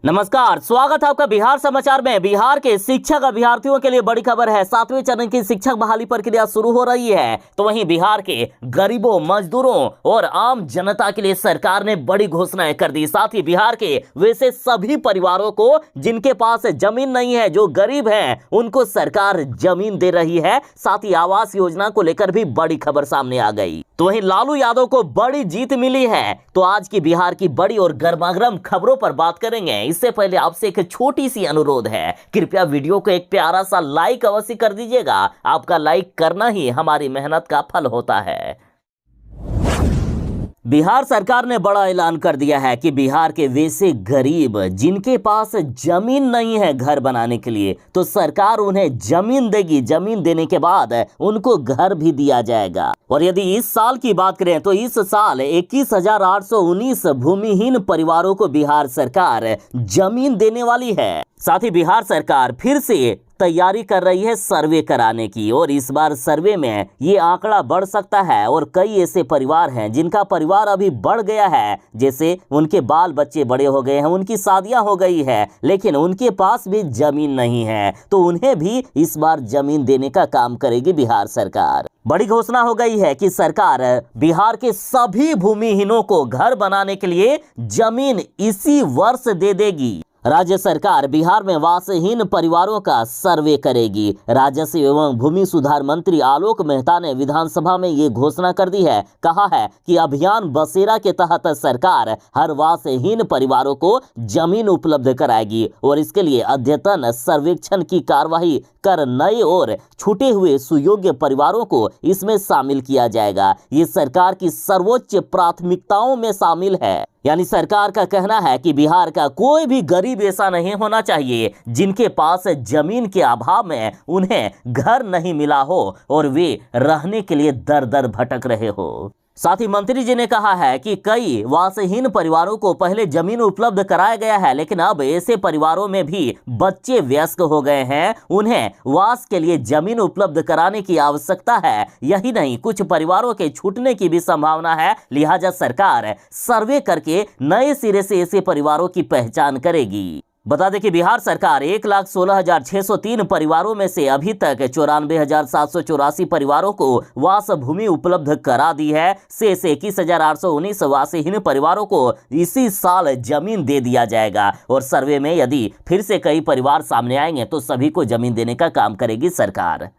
नमस्कार, स्वागत है आपका बिहार समाचार में। बिहार के शिक्षक अभ्यर्थियों के लिए बड़ी खबर है। 7वें चरण की शिक्षक बहाली प्रक्रिया शुरू हो रही है। तो वहीं बिहार के गरीबों, मजदूरों और आम जनता के लिए सरकार ने बड़ी घोषणाएं कर दी। साथ ही बिहार के वैसे सभी परिवारों को जिनके पास जमीन नहीं है, जो गरीब हैं, उनको सरकार जमीन दे रही है। साथ ही आवास योजना को लेकर भी बड़ी खबर सामने आ गई। तो वहीं लालू यादव को बड़ी जीत मिली है। तो आज की बिहार की बड़ी और गर्मागर्म खबरों पर बात करेंगे। इससे पहले आपसे एक छोटी सी अनुरोध है, कृपया वीडियो को एक प्यारा सा लाइक अवश्य कर दीजिएगा। आपका लाइक करना ही हमारी मेहनत का फल होता है। बिहार सरकार ने बड़ा ऐलान कर दिया है कि बिहार के वैसे गरीब जिनके पास जमीन नहीं है घर बनाने के लिए, तो सरकार उन्हें जमीन देगी। जमीन देने के बाद उनको घर भी दिया जाएगा। और यदि इस साल की बात करें तो इस साल 21,819 भूमिहीन परिवारों को बिहार सरकार जमीन देने वाली है। साथ ही बिहार सरकार फिर से तैयारी कर रही है सर्वे कराने की, और इस बार सर्वे में ये आंकड़ा बढ़ सकता है। और कई ऐसे परिवार हैं जिनका परिवार अभी बढ़ गया है, जैसे उनके बाल बच्चे बड़े हो गए हैं, उनकी शादियां हो गई है, लेकिन उनके पास भी जमीन नहीं है। तो उन्हें भी इस बार जमीन देने का काम करेगी बिहार सरकार। बड़ी घोषणा हो गई है कि सरकार बिहार के सभी भूमिहीनों को घर बनाने के लिए जमीन इसी वर्ष दे देगी। राज्य सरकार बिहार में वासहीन परिवारों का सर्वे करेगी। राजस्व एवं भूमि सुधार मंत्री आलोक मेहता ने विधानसभा में ये घोषणा कर दी है। कहा है कि अभियान बसेरा के तहत सरकार हर वासहीन परिवारों को जमीन उपलब्ध कराएगी, और इसके लिए अद्यतन सर्वेक्षण की कार्यवाही कर नए और छूटे हुए सुयोग्य परिवारों को इसमें शामिल किया जाएगा। ये सरकार की सर्वोच्च प्राथमिकताओं में शामिल है। यानी सरकार का कहना है कि बिहार का कोई भी गरीब ऐसा नहीं होना चाहिए जिनके पास जमीन के अभाव में उन्हें घर नहीं मिला हो और वे रहने के लिए दर दर भटक रहे हो। साथ ही मंत्री जी ने कहा है कि कई वासहीन परिवारों को पहले जमीन उपलब्ध कराया गया है, लेकिन अब ऐसे परिवारों में भी बच्चे वयस्क हो गए हैं, उन्हें वास के लिए जमीन उपलब्ध कराने की आवश्यकता है। यही नहीं, कुछ परिवारों के छूटने की भी संभावना है। लिहाजा सरकार सर्वे करके नए सिरे से ऐसे परिवारों की पहचान करेगी। बता दें कि बिहार सरकार 1,16,603 परिवारों में से अभी तक 94,784 परिवारों को वास भूमि उपलब्ध करा दी है। शेष 21,819 वासहीन परिवारों को इसी साल जमीन दे दिया जाएगा। और सर्वे में यदि फिर से कई परिवार सामने आएंगे तो सभी को जमीन देने का काम करेगी सरकार।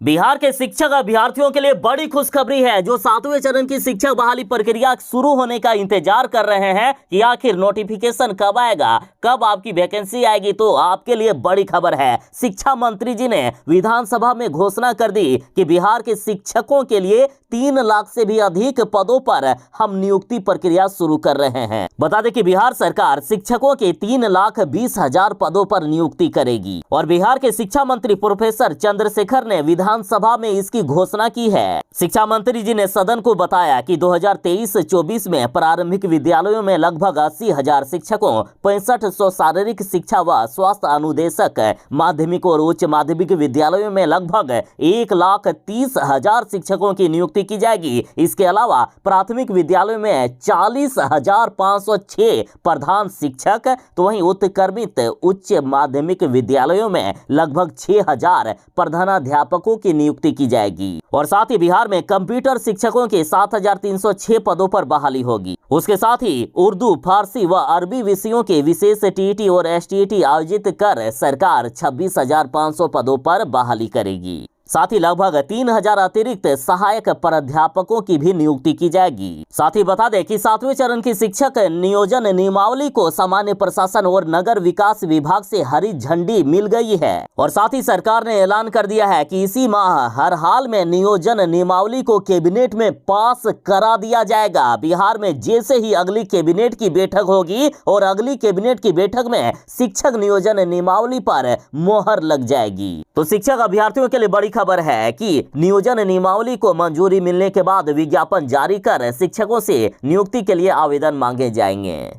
बिहार के शिक्षक अभ्यर्थियों के लिए बड़ी खुशखबरी है, जो 7वें चरण की शिक्षक बहाली प्रक्रिया शुरू होने का इंतजार कर रहे हैं कि आखिर नोटिफिकेशन कब आएगा, कब आपकी वैकेंसी आएगी। तो आपके लिए बड़ी खबर है। शिक्षा मंत्री जी ने विधानसभा में घोषणा कर दी कि बिहार के शिक्षकों के लिए 3 लाख से भी अधिक पदों पर हम नियुक्ति प्रक्रिया शुरू कर रहे हैं। बता दें कि बिहार सरकार शिक्षकों के 3,20,000 पदों पर नियुक्ति करेगी। और बिहार के शिक्षा मंत्री प्रोफेसर चंद्रशेखर ने विधानसभा में इसकी घोषणा की है। शिक्षा मंत्री जी ने सदन को बताया कि 2023-24 में प्रारंभिक विद्यालयों में लगभग 80,000 शिक्षकों, 6500 शारीरिक शिक्षा व स्वास्थ्य अनुदेशक, माध्यमिक और उच्च माध्यमिक विद्यालयों में लगभग 1,30,000 शिक्षकों की नियुक्ति की जाएगी। इसके अलावा प्राथमिक विद्यालयों में 40,506 प्रधान शिक्षक, तो वहीं उत्क्रमित उच्च माध्यमिक विद्यालयों में लगभग 6,000 प्रधानाध्यापकों की नियुक्ति की जाएगी। और साथ ही बिहार में कंप्यूटर शिक्षकों के 7,306 पदों पर बहाली होगी। उसके साथ ही उर्दू, फारसी व अरबी विषयों के विशेष टीईटी और एसटीईटी आयोजित कर सरकार 26,500 पदों पर बहाली करेगी। साथ ही लगभग 3,000 अतिरिक्त सहायक प्राध्यापकों की भी नियुक्ति की जाएगी। साथ ही बता दें कि 7वें चरण की शिक्षक नियोजन नियमावली को सामान्य प्रशासन और नगर विकास विभाग से हरी झंडी मिल गई है। और साथ ही सरकार ने ऐलान कर दिया है कि इसी माह हर हाल में नियोजन नियमावली को कैबिनेट में पास करा दिया जाएगा। बिहार में जैसे ही अगली कैबिनेट की बैठक होगी और अगली कैबिनेट की बैठक में शिक्षक नियोजन नियमावली पर मोहर लग जाएगी। तो शिक्षक अभ्यर्थियों के लिए बड़ी खबर है कि नियोजन नियमावली को मंजूरी मिलने के बाद विज्ञापन जारी कर शिक्षकों से नियुक्ति के लिए आवेदन मांगे जाएंगे।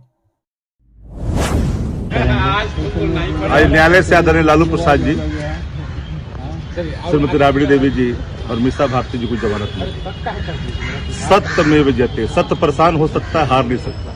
आज न्यायालय से आदरणीय लालू प्रसाद जी, श्रीमती राबड़ी देवी जी और मिसा भारती जी को जमानत मिली। सत्य में जयते, सत्य परेशान हो सकता है, हार नहीं सकता।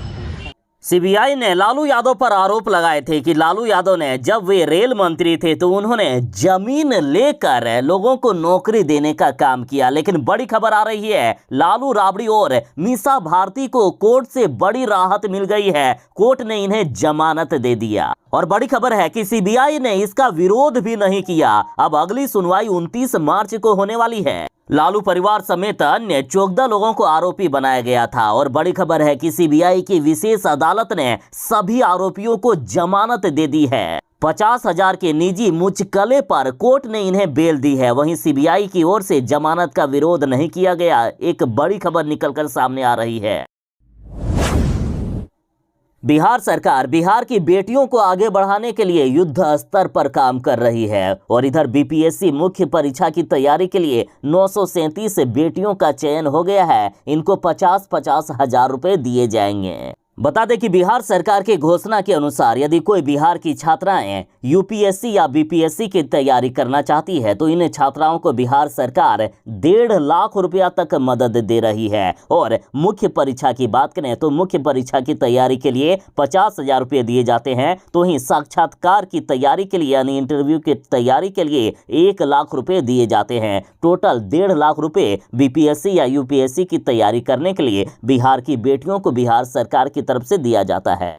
सीबीआई ने लालू यादव पर आरोप लगाए थे कि लालू यादव ने जब वे रेल मंत्री थे तो उन्होंने जमीन लेकर लोगों को नौकरी देने का काम किया। लेकिन बड़ी खबर आ रही है, लालू राबड़ी और मीसा भारती को कोर्ट से बड़ी राहत मिल गई है। कोर्ट ने इन्हें जमानत दे दिया और बड़ी खबर है कि सीबीआई ने इसका विरोध भी नहीं किया। अब अगली सुनवाई 29 मार्च को होने वाली है। लालू परिवार समेत अन्य 14 लोगों को आरोपी बनाया गया था और बड़ी खबर है कि सीबीआई की विशेष अदालत ने सभी आरोपियों को जमानत दे दी है। 50,000 के निजी मुचकले पर कोर्ट ने इन्हें बेल दी है। वहीं सीबीआई की ओर से जमानत का विरोध नहीं किया गया। एक बड़ी खबर निकलकर सामने आ रही है। बिहार सरकार बिहार की बेटियों को आगे बढ़ाने के लिए युद्ध स्तर पर काम कर रही है और इधर बीपीएससी मुख्य परीक्षा की तैयारी के लिए 937 बेटियों का चयन हो गया है। इनको 50-50 हजार रुपए दिए जाएंगे। बता दें कि बिहार सरकार की घोषणा के अनुसार यदि कोई बिहार की छात्राएं यूपीएससी या बीपीएससी की तैयारी करना चाहती है तो इन छात्राओं को बिहार सरकार 1.5 लाख रुपया तक मदद दे रही है। और मुख्य परीक्षा की बात करें तो मुख्य परीक्षा की तैयारी के लिए 50,000 रुपये दिए जाते हैं। तो वहीं साक्षात्कार की तैयारी के लिए यानी इंटरव्यू की तैयारी के लिए 1 लाख रुपये दिए जाते हैं। टोटल 1.5 लाख रुपये बीपीएससी या यूपीएससी की तैयारी करने के लिए बिहार की बेटियों को बिहार सरकार की तरफ से दिया जाता है।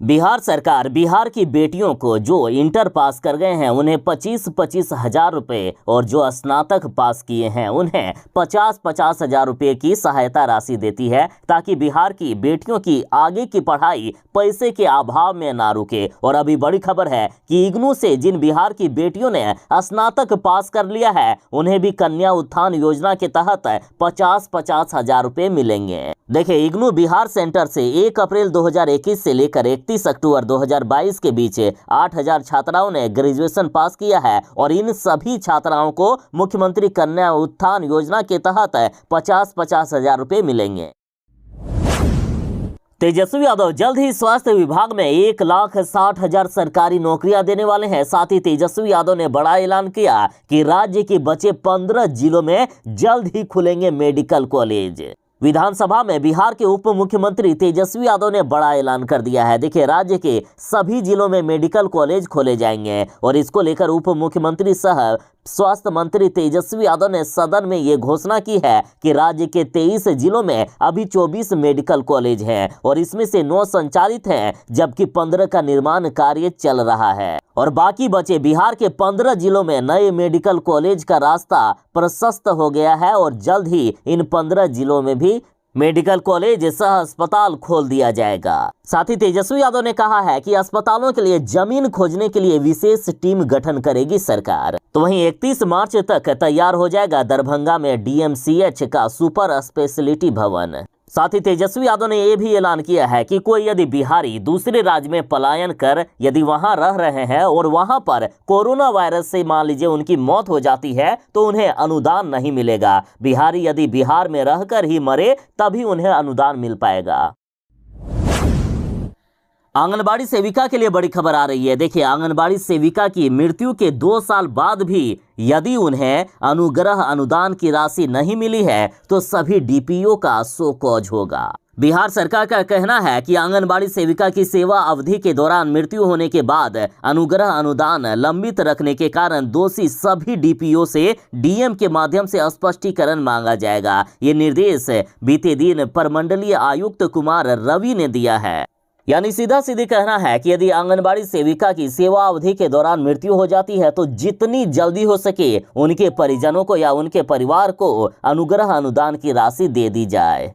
बिहार सरकार बिहार की बेटियों को जो इंटर पास कर गए हैं उन्हें 25-25 हजार रुपये और जो स्नातक पास किए हैं उन्हें 50-50 हजार रुपये की सहायता राशि देती है ताकि बिहार की बेटियों की आगे की पढ़ाई पैसे के अभाव में ना रुके। और अभी बड़ी खबर है कि इग्नू से जिन बिहार की बेटियों ने स्नातक पास कर लिया है उन्हें भी कन्या उत्थान योजना के तहत 50-50 हजार रुपये मिलेंगे। देखिए, इग्नू बिहार सेंटर से 1 अप्रैल 2021 से लेकर 31 अक्टूबर 2022 के बीच 8,000 छात्राओं ने ग्रेजुएशन पास किया है और इन सभी छात्राओं को मुख्यमंत्री कन्या उत्थान योजना के तहत 50-50 हजार रुपये मिलेंगे। तेजस्वी यादव जल्द ही स्वास्थ्य विभाग में 1,60,000 सरकारी नौकरियां देने वाले हैं। साथ ही तेजस्वी यादव ने बड़ा ऐलान किया कि राज्य के बचे 15 जिलों में जल्द ही खुलेंगे मेडिकल कॉलेज। विधानसभा में बिहार के उप मुख्यमंत्री तेजस्वी यादव ने बड़ा ऐलान कर दिया है। देखिए, राज्य के सभी जिलों में मेडिकल कॉलेज खोले जाएंगे और इसको लेकर उप मुख्यमंत्री सह स्वास्थ्य मंत्री तेजस्वी यादव ने सदन में ये घोषणा की है कि राज्य के 23 जिलों में अभी 24 मेडिकल कॉलेज हैं और इसमें से 9 संचालित हैं जबकि 15 का निर्माण कार्य चल रहा है और बाकी बचे बिहार के 15 जिलों में नए मेडिकल कॉलेज का रास्ता प्रशस्त हो गया है और जल्द ही इन 15 जिलों में भी मेडिकल कॉलेज सह अस्पताल खोल दिया जाएगा। साथ ही तेजस्वी यादव ने कहा है कि अस्पतालों के लिए जमीन खोजने के लिए विशेष टीम गठन करेगी सरकार। तो वहीं 31 मार्च तक तैयार हो जाएगा दरभंगा में डीएमसीएच का सुपर स्पेशलिटी भवन। साथ ही तेजस्वी यादव ने यह भी ऐलान किया है कि कोई यदि बिहारी दूसरे राज्य में पलायन कर यदि वहां रह रहे हैं और वहां पर कोरोना वायरस से मान लीजिए उनकी मौत हो जाती है तो उन्हें अनुदान नहीं मिलेगा। बिहारी यदि बिहार में रहकर ही मरे तभी उन्हें अनुदान मिल पाएगा। आंगनबाड़ी सेविका के लिए बड़ी खबर आ रही है। देखिए, आंगनबाड़ी सेविका की मृत्यु के 2 साल बाद भी यदि उन्हें अनुग्रह अनुदान की राशि नहीं मिली है तो सभी डीपीओ का शो कॉज होगा। बिहार सरकार का कहना है कि आंगनबाड़ी सेविका की सेवा अवधि के दौरान मृत्यु होने के बाद अनुग्रह अनुदान लंबित रखने के कारण दोषी सभी डीपीओ से डीएम के माध्यम से स्पष्टीकरण मांगा जाएगा। ये निर्देश बीते दिन प्रमंडलीय आयुक्त कुमार रवि ने दिया है। यानी सीधा सीधी कहना है कि यदि आंगनबाड़ी सेविका की सेवा अवधि के दौरान मृत्यु हो जाती है तो जितनी जल्दी हो सके उनके परिजनों को या उनके परिवार को अनुग्रह अनुदान की राशि दे दी जाए।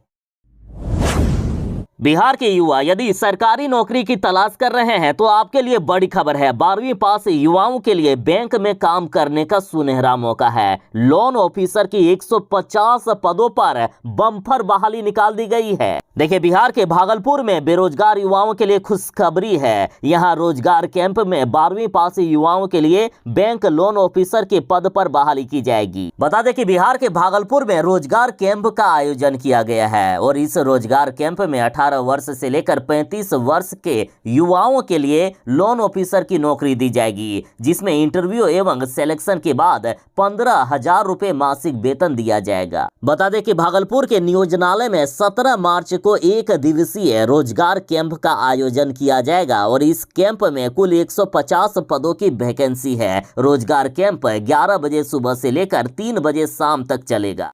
बिहार के युवा यदि सरकारी नौकरी की तलाश कर रहे हैं तो आपके लिए बड़ी खबर है। 12वीं पास युवाओं के लिए बैंक में काम करने का सुनहरा मौका है। लोन ऑफिसर की 150 पदों पर बम्पर बहाली निकाल दी गई है। देखिए, बिहार के भागलपुर में बेरोजगार युवाओं के लिए खुशखबरी है। यहाँ रोजगार कैंप में 12वीं पास युवाओं के लिए बैंक लोन ऑफिसर के पद पर बहाली की जाएगी। बता दें कि बिहार के भागलपुर में रोजगार कैंप का आयोजन किया गया है और इस रोजगार कैंप में 18 18 वर्ष से लेकर 35 वर्ष के युवाओं के लिए लोन ऑफिसर की नौकरी दी जाएगी, जिसमें इंटरव्यू एवं सिलेक्शन के बाद 15,000 रुपए मासिक वेतन दिया जाएगा। बता दें कि भागलपुर के नियोजनालय में 17 मार्च को एक दिवसीय रोजगार कैंप का आयोजन किया जाएगा और इस कैंप में कुल 150 पदों की वैकेंसी है। रोजगार कैंप 11 बजे सुबह से लेकर 3 बजे शाम तक चलेगा।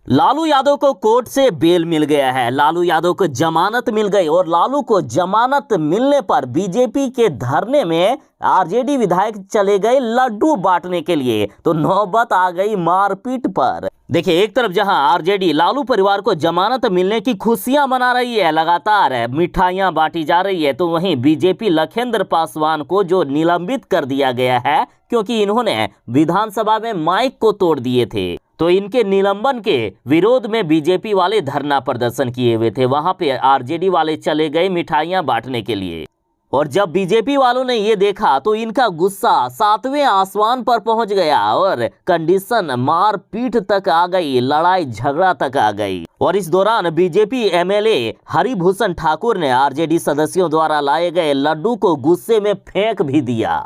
लालू यादव को कोर्ट से बेल मिल गया है। लालू यादव को जमानत मिल गई और लालू को जमानत मिलने पर बीजेपी के धरने में आरजेडी विधायक चले गए लड्डू बांटने के लिए, तो नौबत आ गई मारपीट पर। देखिए, एक तरफ जहां आरजेडी लालू परिवार को जमानत मिलने की खुशियां मना रही है, लगातार मिठाइयां बांटी जा रही है, तो वहीं बीजेपी लखेंद्र पासवान को जो निलंबित कर दिया गया है क्योंकि इन्होंने विधानसभा में माइक को तोड़ दिए थे, तो इनके निलंबन के विरोध में बीजेपी वाले धरना प्रदर्शन किए हुए थे। वहां पे आरजेडी वाले चले गए मिठाइयां बांटने के लिए और जब बीजेपी वालों ने ये देखा तो इनका गुस्सा 7वें आसमान पर पहुंच गया और कंडीशन मारपीट तक आ गई, लड़ाई झगड़ा तक आ गई। और इस दौरान बीजेपी एमएलए हरिभूषण ठाकुर ने आरजेडी सदस्यों द्वारा लाए गए लड्डू को गुस्से में फेंक भी दिया।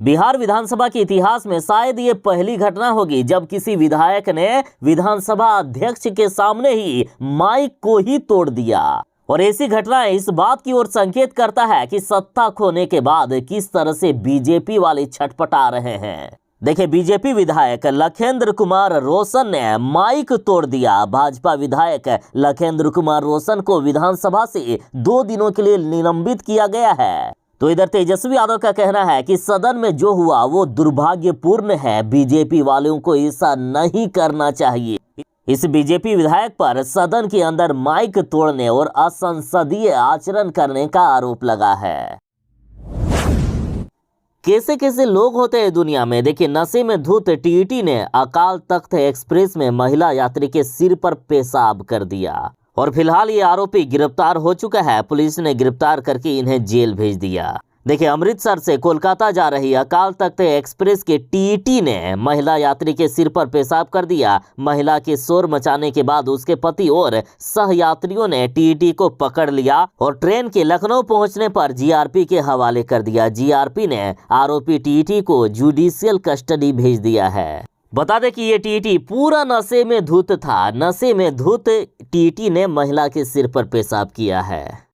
बिहार विधानसभा के इतिहास में शायद ये पहली घटना होगी जब किसी विधायक ने विधानसभा अध्यक्ष के सामने ही माइक को ही तोड़ दिया। और ऐसी घटनाएं इस बात की ओर संकेत करता है कि सत्ता खोने के बाद किस तरह से बीजेपी वाले छटपटा रहे हैं। देखिए, बीजेपी विधायक लखेंद्र कुमार रोशन ने माइक तोड़ दिया। भाजपा विधायक लखेंद्र कुमार रोशन को विधानसभा से 2 दिनों के लिए निलंबित किया गया है। तो इधर तेजस्वी यादव का कहना है कि सदन में जो हुआ वो दुर्भाग्यपूर्ण है, बीजेपी वालों को ऐसा नहीं करना चाहिए। इस बीजेपी विधायक पर सदन के अंदर माइक तोड़ने और असंसदीय आचरण करने का आरोप लगा है। कैसे कैसे लोग होते हैं दुनिया में। देखिए, नशे में धुत टीटी ने अकाल तख्त एक्सप्रेस में महिला यात्री के सिर पर पेशाब कर दिया और फिलहाल ये आरोपी गिरफ्तार हो चुका है। पुलिस ने गिरफ्तार करके इन्हें जेल भेज दिया। देखिए, अमृतसर से कोलकाता जा रही अकाल तख्त एक्सप्रेस के टीटी ने महिला यात्री के सिर पर पेशाब कर दिया। महिला के शोर मचाने के बाद उसके पति और सहयात्रियों ने टीटी को पकड़ लिया और ट्रेन के लखनऊ पहुंचने पर जीआरपी के हवाले कर दिया। जीआरपी ने आरोपी टीटी को जुडिशियल कस्टडी भेज दिया है। बता दें कि ये टीटी पूरा नशे में धुत था। नशे में धुत टीटी ने महिला के सिर पर पेशाब किया है।